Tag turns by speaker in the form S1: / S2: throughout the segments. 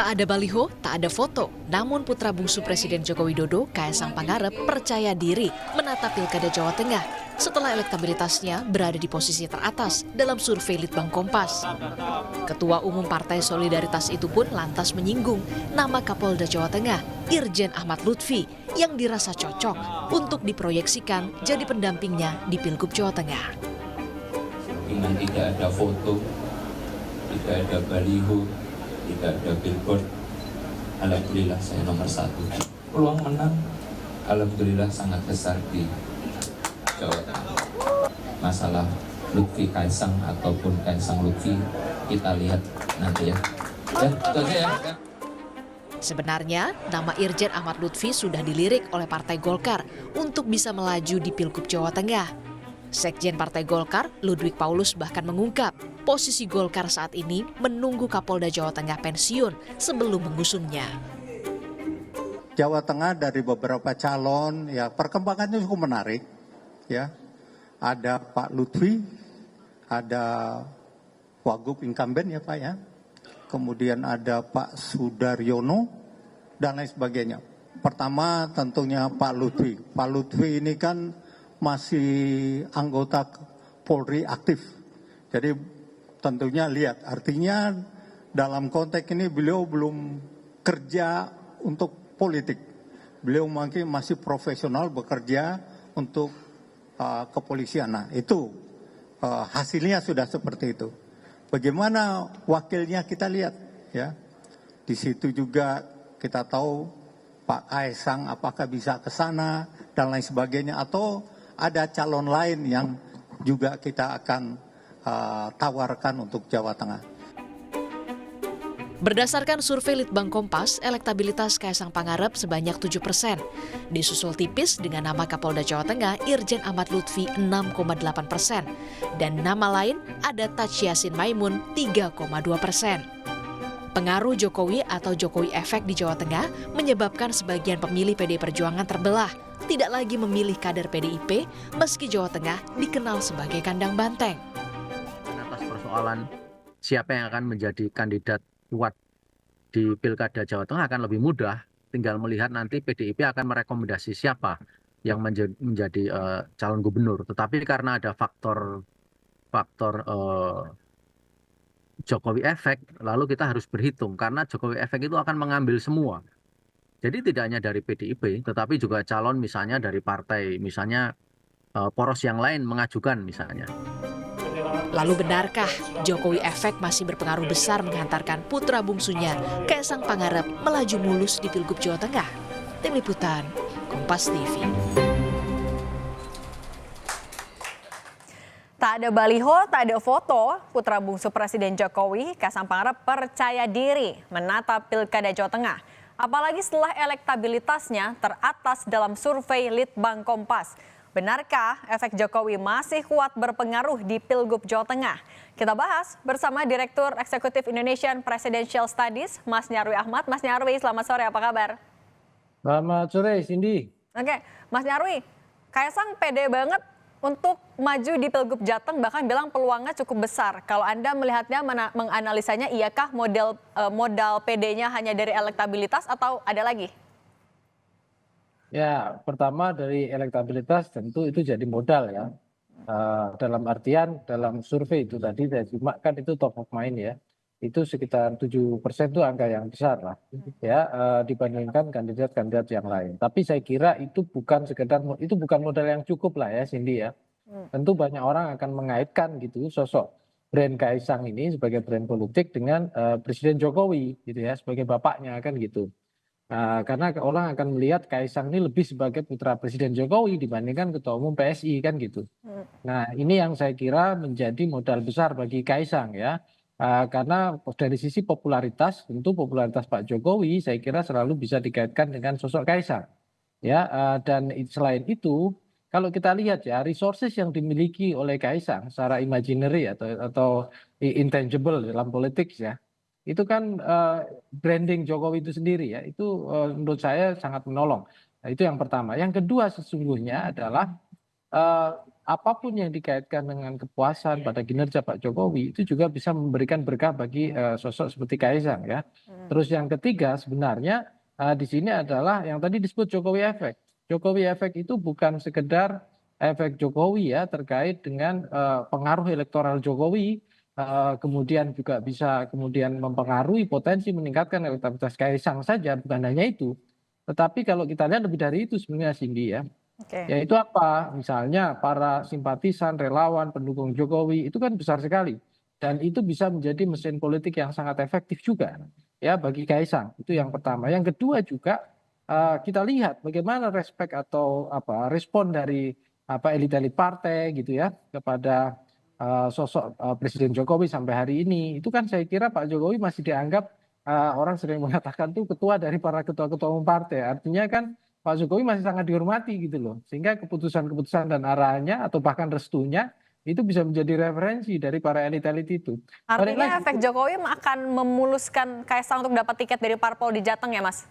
S1: Tak ada baliho, tak ada foto. Namun putra bungsu Presiden Joko Widodo, Kaisang Pangarep, percaya diri menata Pilkada Jawa Tengah setelah elektabilitasnya berada di posisi teratas dalam survei Litbang Kompas. Ketua Umum Partai Solidaritas itu pun lantas menyinggung nama Kapolda Jawa Tengah, Irjen Ahmad Lutfi, yang dirasa cocok untuk diproyeksikan jadi pendampingnya di Pilgub Jawa Tengah.
S2: Dengan tidak ada foto, tidak ada baliho, tidak ada billboard, alhamdulillah saya nomor 1. Peluang menang alhamdulillah sangat besar di Jawa Tengah. Masalah Lutfi Kaisang ataupun Kaisang Lutfi kita lihat nanti ya. Itu aja ya.
S1: Sebenarnya, nama Irjen Ahmad Lutfi sudah dilirik oleh Partai Golkar untuk bisa melaju di Pilgub Jawa Tengah. Sekjen Partai Golkar, Ludwig Paulus, bahkan mengungkap posisi Golkar saat ini menunggu Kapolda Jawa Tengah pensiun sebelum mengusungnya.
S3: Jawa Tengah dari beberapa calon, ya perkembangannya cukup menarik. Ya, ada Pak Lutfi, ada Wagub incumbent ya Pak ya. Kemudian ada Pak Sudaryono dan lain sebagainya. Pertama tentunya Pak Lutfi. Pak Lutfi ini kan masih anggota Polri aktif. Jadi tentunya lihat, artinya dalam konteks ini beliau belum kerja untuk politik. Beliau mungkin masih profesional bekerja untuk kepolisian. Nah itu hasilnya sudah seperti itu. Bagaimana wakilnya kita lihat ya. Di situ juga kita tahu Pak Kaisang apakah bisa ke sana dan lain sebagainya, atau ada calon lain yang juga kita akan tawarkan untuk Jawa Tengah.
S1: Berdasarkan survei Litbang Kompas, elektabilitas Kaisang Pangarep sebanyak 7%. Disusul tipis dengan nama Kapolda Jawa Tengah, Irjen Ahmad Lutfi 6,8%. Dan nama lain ada Taj Yassin Maimun 3,2%. Pengaruh Jokowi atau Jokowi efek di Jawa Tengah menyebabkan sebagian pemilih PDI Perjuangan terbelah, tidak lagi memilih kader PDIP meski Jawa Tengah dikenal sebagai kandang banteng.
S4: Atas persoalan siapa yang akan menjadi kandidat kuat di Pilkada Jawa Tengah akan lebih mudah, tinggal melihat nanti PDIP akan merekomendasi siapa yang menjadi calon gubernur. Tetapi karena ada faktor Jokowi efek, lalu kita harus berhitung karena Jokowi efek itu akan mengambil semua. Jadi tidak hanya dari PDIP, tetapi juga calon misalnya dari partai, misalnya poros yang lain mengajukan misalnya.
S1: Lalu benarkah Jokowi efek masih berpengaruh besar menghantarkan putra bungsunya Kaisang Pangarep melaju mulus di Pilgub Jawa Tengah? Tim Liputan, Kompas TV.
S5: Tak ada baliho, tak ada foto, putra bungsu Presiden Jokowi, Kaisang Pangarep percaya diri menata Pilkada Jawa Tengah. Apalagi setelah elektabilitasnya teratas dalam survei Litbang Kompas. Benarkah efek Jokowi masih kuat berpengaruh di Pilgub Jawa Tengah? Kita bahas bersama Direktur Eksekutif Indonesian Presidential Studies, Mas Nyarwi Ahmad. Mas Nyarwi, selamat sore, apa kabar?
S6: Selamat sore, Cindy.
S5: Oke, Mas Nyarwi, Kaisang pede banget untuk maju di Pilgub Jateng, bahkan bilang peluangnya cukup besar. Kalau Anda melihatnya, menganalisanya, iyakah modal PD-nya hanya dari elektabilitas atau ada lagi?
S6: Ya, pertama dari elektabilitas tentu itu jadi modal ya. Dalam artian dalam survei itu tadi saya simak kan itu top of mind ya. Itu sekitar 7% itu angka yang besar lah ya, dibandingkan kandidat-kandidat yang lain. Tapi saya kira itu bukan modal yang cukup lah ya Cindy ya. Tentu banyak orang akan mengaitkan gitu sosok brand Kaisang ini sebagai brand politik dengan Presiden Jokowi gitu ya, sebagai bapaknya kan gitu. Karena orang akan melihat Kaisang ini lebih sebagai putra Presiden Jokowi dibandingkan Ketua Umum PSI kan gitu. Nah ini yang saya kira menjadi modal besar bagi Kaisang ya. Karena dari sisi popularitas, tentu popularitas Pak Jokowi saya kira selalu bisa dikaitkan dengan sosok Kaisang. Ya, dan selain itu kalau kita lihat ya resources yang dimiliki oleh Kaisang secara imaginary atau intangible dalam politik ya. Itu kan branding Jokowi itu sendiri ya, itu menurut saya sangat menolong. Nah, itu yang pertama. Yang kedua sesungguhnya adalah apapun yang dikaitkan dengan kepuasan pada kinerja Pak Jokowi itu juga bisa memberikan berkah bagi sosok seperti Kaisang ya. Terus yang ketiga sebenarnya di sini adalah yang tadi disebut Jokowi efek. Jokowi efek itu bukan sekedar efek Jokowi ya terkait dengan pengaruh elektoral Jokowi, kemudian juga bisa kemudian mempengaruhi potensi meningkatkan elektabilitas Kaisang saja, bukan hanya itu. Tetapi kalau kita lihat lebih dari itu sebenarnya Cindy ya.
S5: Oke.
S6: Yaitu apa? Misalnya para simpatisan, relawan, pendukung Jokowi itu kan besar sekali. Dan itu bisa menjadi mesin politik yang sangat efektif juga ya bagi Kaisang. Itu yang pertama. Yang kedua juga kita lihat bagaimana respek atau respon dari elit-elit partai gitu ya kepada sosok Presiden Jokowi sampai hari ini. Itu kan saya kira Pak Jokowi masih dianggap orang sering mengatakan tuh ketua dari para ketua-ketua umum partai. Artinya kan Pak Jokowi masih sangat dihormati gitu loh. Sehingga keputusan-keputusan dan arahannya atau bahkan restunya itu bisa menjadi referensi dari para elit-elit itu. Balik
S5: Artinya
S6: lagi,
S5: efek Jokowi akan memuluskan Kaisang untuk dapat tiket dari parpol di Jateng ya Mas?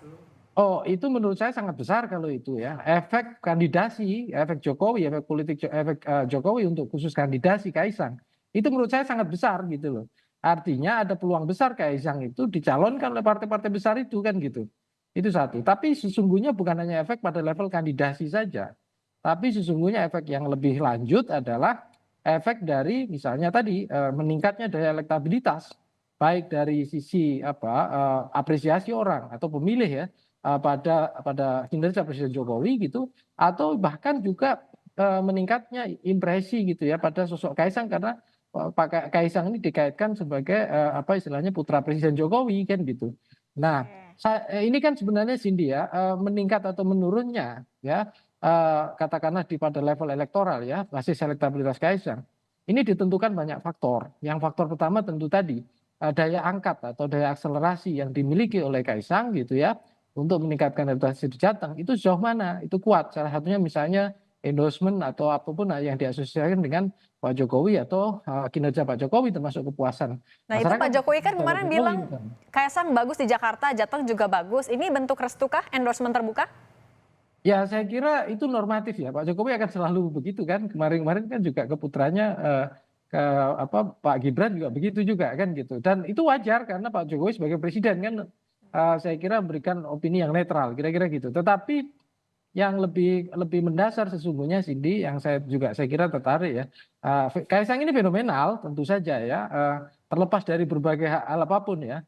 S6: oh itu menurut saya sangat besar kalau itu ya. Efek kandidasi, efek Jokowi, efek politik, efek Jokowi untuk khusus kandidasi Kaisang. Itu menurut saya sangat besar gitu loh. Artinya ada peluang besar Kaisang itu dicalonkan oleh partai-partai besar itu kan gitu. Itu satu. Tapi sesungguhnya bukan hanya efek pada level kandidasi saja. Tapi sesungguhnya efek yang lebih lanjut adalah efek dari misalnya tadi meningkatnya daya elektabilitas baik dari sisi apresiasi orang atau pemilih ya pada kinerja Presiden Jokowi gitu atau bahkan juga meningkatnya impresi gitu ya pada sosok Kaisang karena Pak Kaisang ini dikaitkan sebagai istilahnya putra Presiden Jokowi kan gitu. Nah, ini kan sebenarnya Cindy ya meningkat atau menurunnya ya katakanlah pada level elektoral ya basis elektabilitas Kaisang ini ditentukan banyak faktor. Yang faktor pertama tentu tadi daya angkat atau daya akselerasi yang dimiliki oleh Kaisang gitu ya untuk meningkatkan elektabilitas di Jateng itu sejauh mana itu kuat. Salah satunya misalnya endorsement atau apapun yang diasosiasikan dengan Pak Jokowi atau kinerja Pak Jokowi termasuk kepuasan.
S5: Nah itu Pak Jokowi kan kemarin bilang Kaisang bagus di Jakarta, Jateng juga bagus. Ini bentuk restukah endorsement terbuka?
S6: Ya saya kira itu normatif ya. Pak Jokowi akan selalu begitu kan. Kemarin-kemarin kan juga ke putranya Pak Gibran juga begitu juga kan gitu. Dan itu wajar karena Pak Jokowi sebagai presiden kan saya kira memberikan opini yang netral kira-kira gitu. Tetapi yang lebih mendasar sesungguhnya Cindy yang saya kira tertarik ya. Kaisang ini fenomenal tentu saja ya. Terlepas dari berbagai hal apapun ya.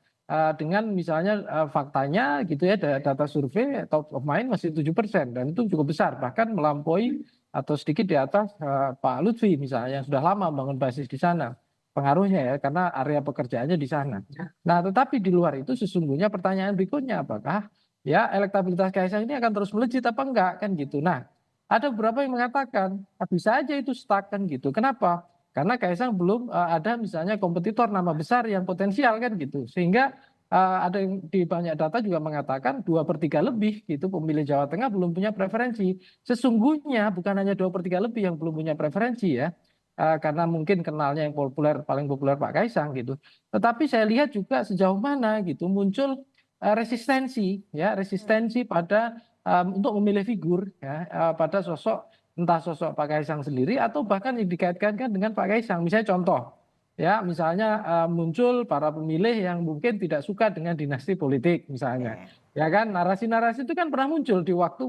S6: Dengan misalnya faktanya gitu ya data survei top of mind masih 7% dan itu cukup besar bahkan melampaui atau sedikit di atas Pak Lutfi misalnya yang sudah lama membangun basis di sana pengaruhnya ya karena area pekerjaannya di sana. Nah tetapi di luar itu sesungguhnya pertanyaan berikutnya apakah ya elektabilitas Kaisang ini akan terus melejit apa enggak kan gitu. Nah ada beberapa yang mengatakan bisa aja itu stuck kan gitu. Kenapa? Karena Kaisang belum ada misalnya kompetitor nama besar yang potensial kan gitu. Sehingga ada yang di banyak data juga mengatakan 2/3 lebih gitu pemilih Jawa Tengah belum punya preferensi. Sesungguhnya bukan hanya 2/3 lebih yang belum punya preferensi ya. Karena mungkin kenalnya yang paling populer Pak Kaisang gitu. Tetapi saya lihat juga sejauh mana gitu muncul resistensi pada untuk memilih figur ya pada sosok entah sosok Pak Kaisang sendiri atau bahkan yang dikaitkan dengan Pak Kaisang. Misalnya contoh, ya misalnya muncul para pemilih yang mungkin tidak suka dengan dinasti politik misalnya. Ya kan narasi-narasi itu kan pernah muncul di waktu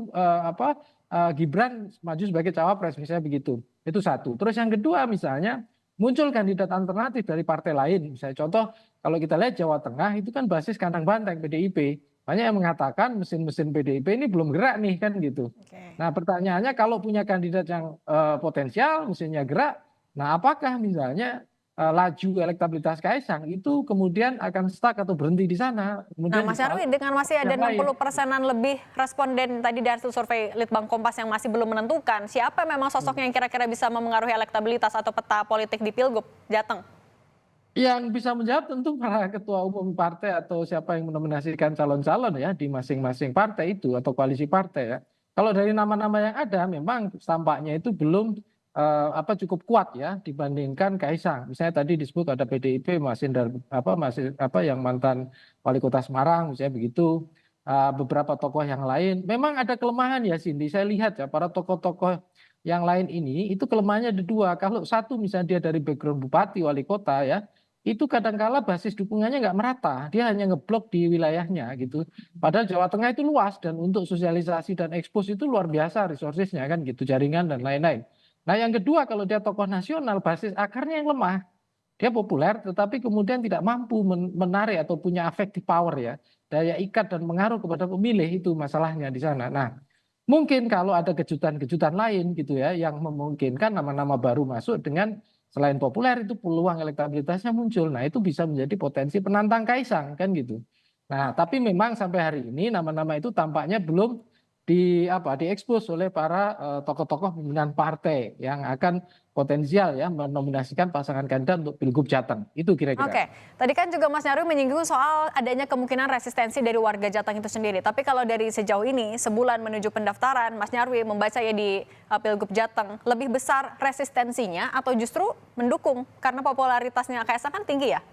S6: Gibran maju sebagai cawapres misalnya begitu. Itu satu. Terus yang kedua misalnya muncul kandidat alternatif dari partai lain. Misalnya contoh kalau kita lihat Jawa Tengah itu kan basis kandang banteng PDIP. Banyak yang mengatakan mesin-mesin PDIP ini belum gerak nih kan gitu. Nah pertanyaannya kalau punya kandidat yang potensial mesinnya gerak, nah apakah misalnya laju elektabilitas Kaisang itu kemudian akan stuck atau berhenti di sana?
S5: Nah Mas Nyarwi dengan masih ada 60%-an lebih responden tadi dari hasil survei Litbang Kompas yang masih belum menentukan, siapa memang sosok yang kira-kira bisa memengaruhi elektabilitas atau peta politik di Pilgub Jateng?
S6: Yang bisa menjawab tentu para ketua umum partai atau siapa yang menominasikan calon-calon ya di masing-masing partai itu atau koalisi partai ya. Kalau dari nama-nama yang ada memang tampaknya itu belum cukup kuat ya dibandingkan Kaisang. Misalnya tadi disebut ada PDIP yang mantan wali kota Semarang misalnya begitu. Beberapa tokoh yang lain memang ada kelemahan ya Cindy. Saya lihat ya para tokoh-tokoh yang lain ini itu kelemahannya ada dua. Kalau satu misalnya dia dari background bupati, wali kota ya, itu kadangkala basis dukungannya nggak merata. Dia hanya ngeblok di wilayahnya gitu. Padahal Jawa Tengah itu luas dan untuk sosialisasi dan ekspos itu luar biasa resourcesnya kan gitu, jaringan dan lain-lain. Nah yang kedua kalau dia tokoh nasional, basis akarnya yang lemah. Dia populer tetapi kemudian tidak mampu menarik atau punya effective power ya. Daya ikat dan pengaruh kepada pemilih itu masalahnya di sana. Nah, mungkin kalau ada kejutan-kejutan lain gitu ya yang memungkinkan nama-nama baru masuk dengan selain populer itu peluang elektabilitasnya muncul. Nah, itu bisa menjadi potensi penantang Kaisang kan gitu. Nah, tapi memang sampai hari ini nama-nama itu tampaknya belum diekspos oleh para tokoh-tokoh pimpinan partai yang akan potensial ya menominasikan pasangan kandidat untuk Pilgub Jateng. Itu kira-kira.
S5: Oke, tadi kan juga Mas Nyarwi menyinggung soal adanya kemungkinan resistensi dari warga Jateng itu sendiri. Tapi kalau dari sejauh ini, sebulan menuju pendaftaran, Mas Nyarwi membaca ya di Pilgub Jateng, lebih besar resistensinya atau justru mendukung? Karena popularitasnya Kaisang kan tinggi ya?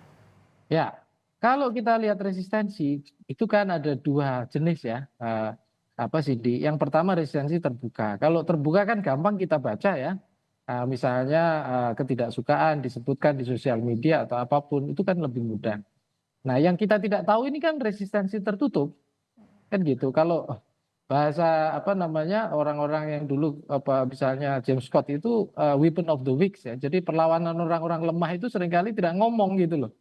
S6: Ya, kalau kita lihat resistensi, itu kan ada dua jenis ya. Yang pertama resistensi terbuka. Kalau terbuka kan gampang kita baca ya. Misalnya ketidaksukaan disebutkan di sosial media atau apapun itu kan lebih mudah. Nah, yang kita tidak tahu ini kan resistensi tertutup. Kan gitu. Kalau bahasa orang-orang yang dulu misalnya James Scott itu weapon of the weak ya. Jadi perlawanan orang-orang lemah itu seringkali tidak ngomong gitu loh.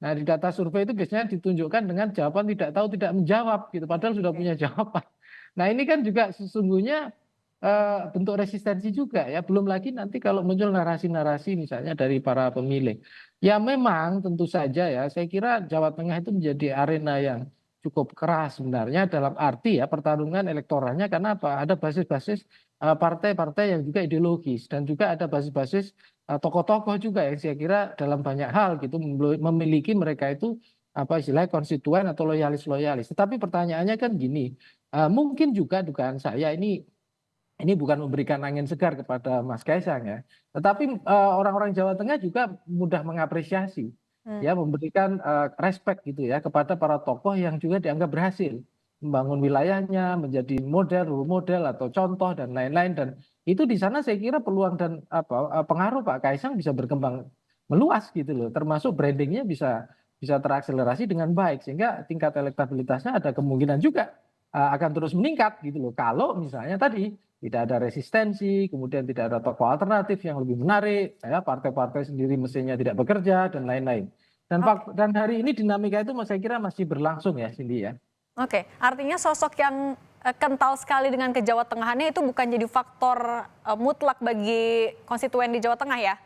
S6: Nah, di data survei itu biasanya ditunjukkan dengan jawaban tidak tahu, tidak menjawab gitu. Padahal sudah punya jawaban. Nah, ini kan juga sesungguhnya bentuk resistensi juga ya. Belum lagi nanti kalau muncul narasi-narasi misalnya dari para pemilih. Ya memang tentu saja ya, saya kira Jawa Tengah itu menjadi arena yang cukup keras sebenarnya dalam arti ya pertarungan elektoralnya karena apa? Ada basis-basis partai-partai yang juga ideologis dan juga ada basis-basis tokoh-tokoh juga yang saya kira dalam banyak hal gitu memiliki mereka itu istilahnya konstituen atau loyalis-loyalis. Tetapi pertanyaannya kan gini, mungkin juga dugaan saya ini bukan memberikan angin segar kepada Mas Kaisang ya, tetapi orang-orang Jawa Tengah juga mudah mengapresiasi, ya memberikan respect gitu ya kepada para tokoh yang juga dianggap berhasil membangun wilayahnya, menjadi role model atau contoh dan lain-lain dan itu di sana saya kira peluang dan pengaruh Pak Kaisang bisa berkembang meluas gitu loh, termasuk brandingnya bisa terakselerasi dengan baik sehingga tingkat elektabilitasnya ada kemungkinan juga akan terus meningkat gitu loh. Kalau misalnya tadi tidak ada resistensi, kemudian tidak ada tokoh alternatif yang lebih menarik, ya partai-partai sendiri mestinya tidak bekerja dan lain-lain. Dan hari ini dinamika itu saya kira masih berlangsung ya, Cindy ya.
S5: Oke, artinya sosok yang kental sekali dengan ke Jawa Tengahannya itu bukan jadi faktor mutlak bagi konstituen di Jawa Tengah ya?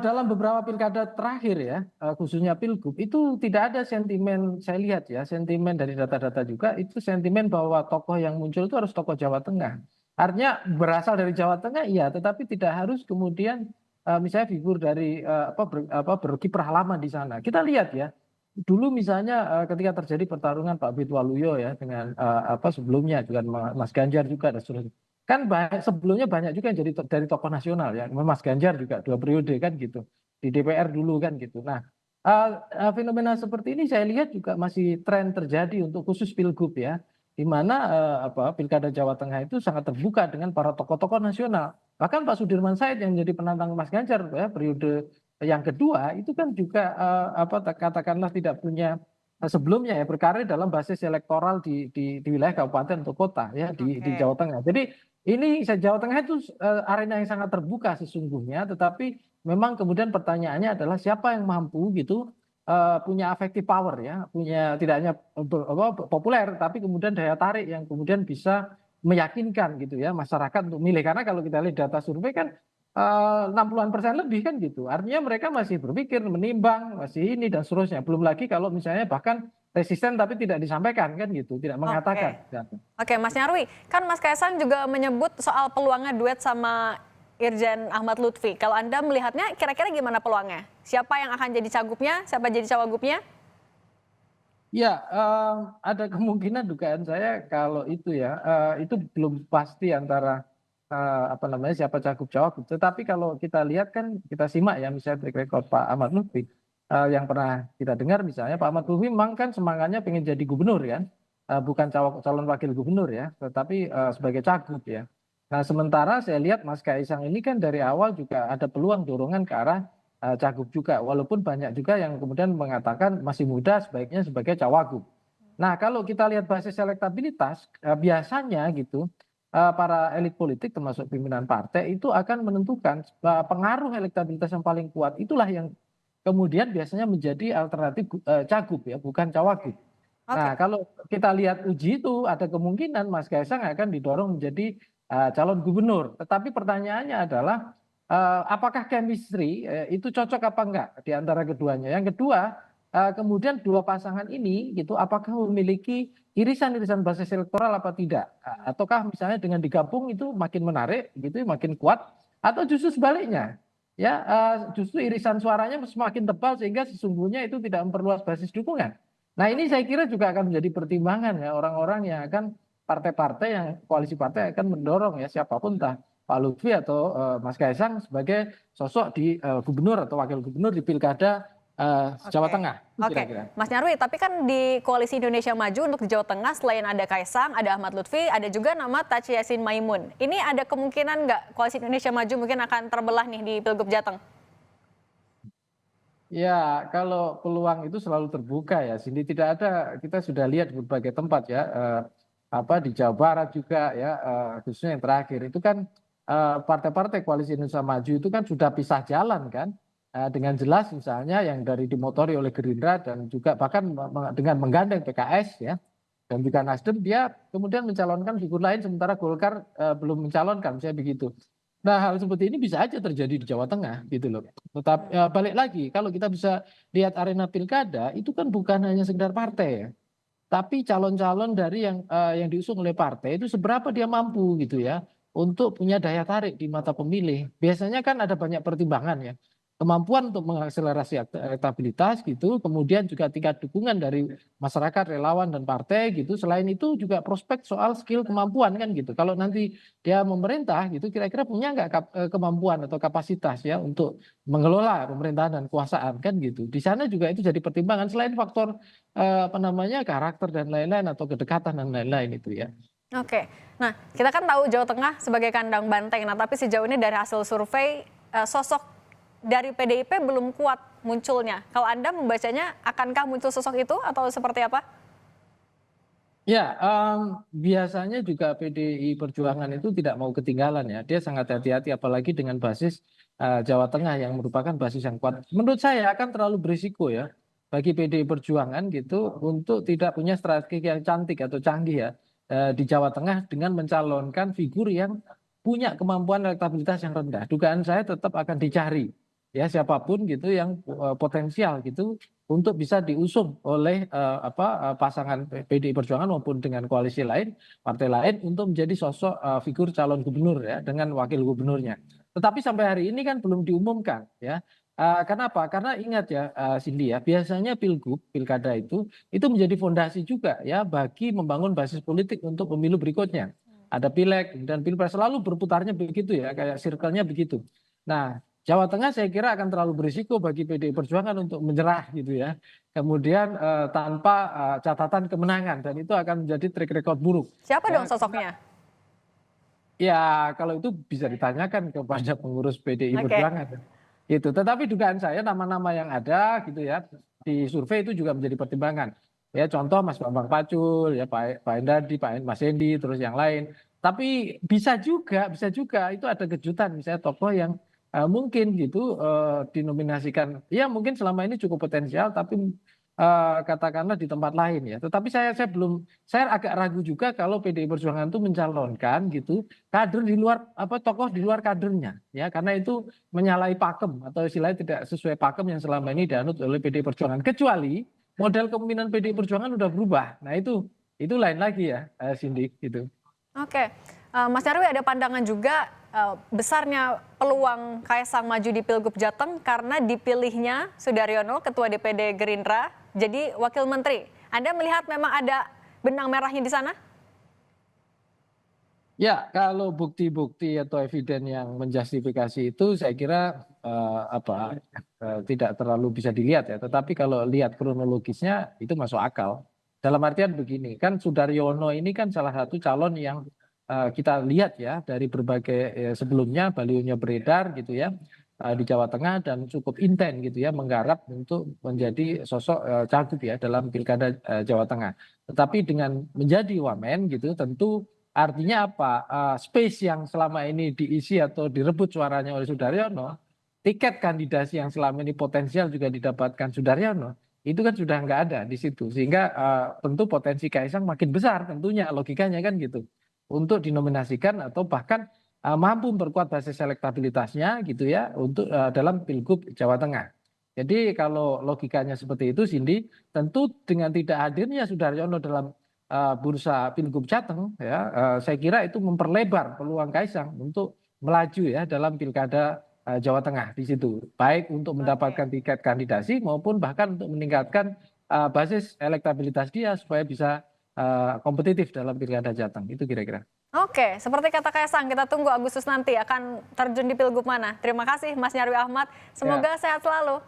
S6: Dalam beberapa pilkada terakhir ya, khususnya Pilgub, itu tidak ada sentimen, saya lihat ya, sentimen dari data-data juga, itu sentimen bahwa tokoh yang muncul itu harus tokoh Jawa Tengah. Artinya berasal dari Jawa Tengah, iya, tetapi tidak harus kemudian misalnya figur dari berkiprah lama di sana. Kita lihat ya, dulu misalnya ketika terjadi pertarungan Pak Bit Waluyo ya dengan sebelumnya dengan Mas Ganjar juga dan seterusnya. Kan sebelumnya banyak juga yang jadi dari tokoh nasional ya, Mas Ganjar juga 2 periode kan gitu di DPR dulu kan gitu. Nah, fenomena seperti ini saya lihat juga masih tren terjadi untuk khusus Pilgub ya, di mana Pilkada Jawa Tengah itu sangat terbuka dengan para tokoh-tokoh nasional. Bahkan Pak Sudirman Said yang menjadi penantang Mas Ganjar ya periode yang kedua itu kan juga katakanlah tidak punya sebelumnya ya berkarir dalam basis elektoral di wilayah kabupaten atau kota ya di Jawa Tengah. Jadi ini Jawa Tengah itu arena yang sangat terbuka sesungguhnya, tetapi memang kemudian pertanyaannya adalah siapa yang mampu gitu punya effective power ya, punya tidak hanya populer, tapi kemudian daya tarik yang kemudian bisa meyakinkan gitu ya masyarakat untuk milih. Karena kalau kita lihat data survei kan 60-an% lebih kan gitu. Artinya mereka masih berpikir, menimbang, masih ini dan seterusnya. Belum lagi kalau misalnya bahkan resisten tapi tidak disampaikan kan gitu, tidak mengatakan.
S5: Oke, Mas Nyarwi, kan Mas Kaisang juga menyebut soal peluangnya duet sama Irjen Ahmad Lutfi. Kalau Anda melihatnya kira-kira gimana peluangnya? Siapa yang akan jadi cagupnya, siapa jadi cawagupnya?
S6: Ya, ada kemungkinan dugaan saya kalau itu ya, itu belum pasti antara siapa cagup cawagup. Tetapi kalau kita lihat kan kita simak ya misalnya track record Pak Ahmad Lutfi yang pernah kita dengar misalnya Pak Ahmad Lutfi memang kan semangatnya pengen jadi gubernur kan, bukan calon wakil gubernur ya, tetapi sebagai cagup ya. Nah, sementara saya lihat Mas Kaisang ini kan dari awal juga ada peluang dorongan ke arah cagup juga, walaupun banyak juga yang kemudian mengatakan masih muda sebaiknya sebagai cawagup. Nah, kalau kita lihat basis elektabilitas, biasanya gitu para elit politik termasuk pimpinan partai itu akan menentukan pengaruh elektabilitas yang paling kuat itulah yang kemudian biasanya menjadi alternatif cagup ya, bukan cawagup.
S5: Oke.
S6: Nah, kalau kita lihat uji itu ada kemungkinan Mas Kaisang akan didorong menjadi calon gubernur. Tetapi pertanyaannya adalah apakah chemistry itu cocok apa enggak di antara keduanya. Yang kedua, kemudian dua pasangan ini gitu apakah memiliki irisan-irisan basis elektoral apa tidak? Ataukah misalnya dengan digabung itu makin menarik gitu, makin kuat atau justru sebaliknya? Ya, justru irisan suaranya semakin tebal sehingga sesungguhnya itu tidak memperluas basis dukungan. Nah, ini saya kira juga akan menjadi pertimbangan ya orang-orang yang akan partai-partai yang koalisi partai akan mendorong ya siapapun entah Pak Lutfi atau Mas Kaisang sebagai sosok di gubernur atau wakil gubernur di pilkada Jawa Tengah.
S5: Oke,
S6: Kira-kira.
S5: Mas Nyarwi, tapi kan di Koalisi Indonesia Maju untuk di Jawa Tengah selain ada Kaisang, ada Ahmad Lutfi, ada juga nama Taci Yassin Maimun. Ini ada kemungkinan nggak Koalisi Indonesia Maju mungkin akan terbelah nih di Pilgub Jateng?
S6: Ya, kalau peluang itu selalu terbuka ya. Cindy, tidak ada, kita sudah lihat di berbagai tempat ya, apa di Jawa Barat juga ya, khususnya yang terakhir itu kan partai-partai Koalisi Indonesia Maju itu kan sudah pisah jalan kan, dengan jelas misalnya yang dari dimotori oleh Gerindra dan juga bahkan dengan menggandeng PKS ya, dan juga Nasdem dia kemudian mencalonkan figur lain sementara Golkar belum mencalonkan, misalnya begitu. Nah, hal seperti ini bisa aja terjadi di Jawa Tengah gitu loh. Tetap balik lagi kalau kita bisa lihat arena pilkada itu kan bukan hanya sekedar partai ya, tapi calon-calon dari yang diusung oleh partai itu seberapa dia mampu gitu ya untuk punya daya tarik di mata pemilih. Biasanya kan ada banyak pertimbangan ya. Kemampuan untuk mengakselerasi elektabilitas gitu, kemudian juga tingkat dukungan dari masyarakat, relawan dan partai gitu. Selain itu juga prospek soal skill kemampuan kan gitu. Kalau nanti dia memerintah gitu, kira-kira punya nggak kemampuan atau kapasitas ya untuk mengelola pemerintahan dan kekuasaan kan gitu. Di sana juga itu jadi pertimbangan selain faktor apa namanya karakter dan lain-lain atau kedekatan dan lain-lain itu ya.
S5: Oke, nah kita kan tahu Jawa Tengah sebagai kandang banteng, nah tapi sejauh ini dari hasil survei sosok dari PDIP belum kuat munculnya. Kalau Anda membacanya, akankah muncul sosok itu atau seperti apa?
S6: Ya, biasanya juga PDI Perjuangan itu tidak mau ketinggalan ya. Dia sangat hati-hati apalagi dengan basis Jawa Tengah yang merupakan basis yang kuat. Menurut saya akan terlalu berisiko ya bagi PDI Perjuangan gitu untuk tidak punya strategi yang cantik atau canggih ya di Jawa Tengah dengan mencalonkan figur yang punya kemampuan elektabilitas yang rendah. Dugaan saya tetap akan dicari ya siapapun gitu yang potensial gitu untuk bisa diusung oleh pasangan PDI Perjuangan maupun dengan koalisi lain, partai lain untuk menjadi sosok figur calon gubernur ya dengan wakil gubernurnya. Tetapi sampai hari ini kan belum diumumkan ya. Kenapa? Karena ingat ya Cindy ya, biasanya pilgub, pilkada itu menjadi fondasi juga ya bagi membangun basis politik untuk pemilu berikutnya. Ada pileg dan pilpres selalu berputarnya begitu ya, kayak circle-nya begitu. Nah, Jawa Tengah saya kira akan terlalu berisiko bagi PDI Perjuangan untuk menyerah gitu ya. Kemudian tanpa catatan kemenangan dan itu akan menjadi track record buruk.
S5: Siapa
S6: Ya,
S5: dong sosoknya?
S6: ya kalau itu bisa ditanyakan kepada pengurus PDI
S5: Oke.
S6: Perjuangan. Itu. Tetapi dugaan saya nama-nama yang ada gitu ya di survei itu juga menjadi pertimbangan. Ya contoh Mas Bambang Pacul, ya Pak Endardi, Mas Hendi, terus yang lain. Tapi bisa juga itu ada kejutan misalnya tokoh yang mungkin gitu dinominasikan ya mungkin selama ini cukup potensial tapi katakanlah di tempat lain ya. Tetapi saya agak ragu juga kalau PDI Perjuangan itu mencalonkan gitu kader di luar tokoh di luar kadernya ya karena itu menyalahi pakem atau istilahnya tidak sesuai pakem yang selama ini dianut oleh PDI Perjuangan kecuali model kepemimpinan PDI Perjuangan udah berubah. Nah itu lain lagi ya Cindy gitu.
S5: Oke, Mas Nyarwi ada pandangan juga besarnya peluang Kaisang maju di Pilgub Jateng karena dipilihnya Sudaryono, Ketua DPD Gerindra, jadi Wakil Menteri. Anda melihat memang ada benang merahnya di sana?
S6: Ya, kalau bukti-bukti atau eviden yang menjustifikasi itu saya kira tidak terlalu bisa dilihat ya. Tetapi kalau lihat kronologisnya itu masuk akal. Dalam artian begini, kan Sudaryono ini kan salah satu calon yang kita lihat ya dari berbagai sebelumnya balihonya beredar gitu ya di Jawa Tengah dan cukup intens gitu ya menggarap untuk menjadi sosok cagup ya dalam pilkada Jawa Tengah. Tetapi dengan menjadi wamen gitu tentu artinya apa? Space yang selama ini diisi atau direbut suaranya oleh Sudaryono, tiket kandidasi yang selama ini potensial juga didapatkan Sudaryono, itu kan sudah nggak ada di situ. Sehingga tentu potensi Kaisang makin besar tentunya logikanya kan gitu. Untuk dinominasikan atau bahkan mampu memperkuat basis elektabilitasnya gitu ya untuk dalam Pilgub Jawa Tengah. Jadi kalau logikanya seperti itu Cindy, tentu dengan tidak hadirnya Sudaryono dalam bursa Pilgub Jateng ya saya kira itu memperlebar peluang Kaisang untuk melaju ya dalam pilkada Jawa Tengah di situ. Baik untuk mendapatkan tiket kandidasi maupun bahkan untuk meningkatkan basis elektabilitas dia supaya bisa kompetitif dalam pilkada Jateng. Itu kira-kira.
S5: Oke, seperti kata Kaisang, kita tunggu Agustus nanti akan terjun di Pilgub mana. Terima kasih Mas Nyarwi Ahmad, semoga sehat selalu.